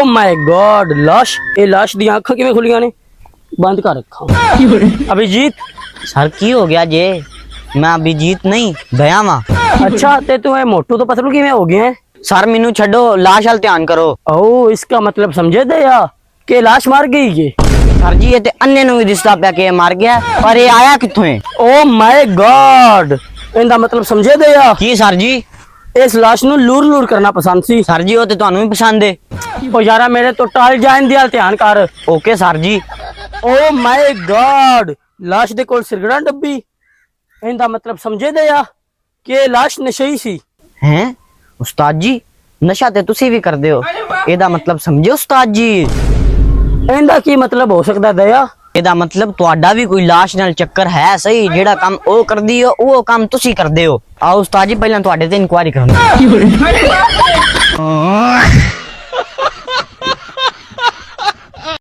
oh my God लाश ये लाश दी आंखां किवें खुलियां ने बंद कर रखा अभिजीत सर की हो गया जे मैं अभिजीत नहीं दया वा अच्छा ते तू ए मोटू तो पतलू किवें हो गया है सर मैनू छड्डो लाश वाल ध्यान करो ओ इसका मतलब समझे दया कि लाश मार गई ये सर जी ये ते अन्ने नू भी दिसदा पिया कि मर गया पर ये आया कित्थों है ओ माय गॉड इंदा मतलब समझे दया की सर जी इस लाश ਨੂੰ ਲੂਰ ਲੂਰ ਕਰਨਾ ਪਸੰਦ ਸੀ सर जी वो ते ਤੁਹਾਨੂੰ ਵੀ ਪਸੰਦ ਹੈ ਉਹ ਯਾਰਾ ਮੇਰੇ ਤੋਂ ਟਲ ਜਾਣ ਦੀ ਹਾਲ ਧਿਆਨ ਕਰ ओके सर जी ਓ ਮਾਈ ਗॉड ਲਾਸ਼ ਦੇ ਕੋਲ ਸਿਰਗੜਾ ਡੱਬੀ ਇਹਦਾ ਮਤਲਬ ਸਮਝੇ ਦਇਆ ਕਿ ਇਹ ਲਾਸ਼ ਨਸ਼ਈ ਸੀ हैं उस्ताद जी नशा ते तुसी भी कर दे हो एदा मतलब समझे उस्ताद जी ਇਹਦਾ ਕੀ ਮਤਲਬ ਹੋ ਸਕਦਾ ਦਇਆ एदा मतलब तुहाडा भी कोई लाश नाल चक्कर है सही जेड़ा काम ओ करदी हो वो काम तुसी करदे हो आओ उस्ताद जी पहले तुहाडे ते इंक्वायरी करनी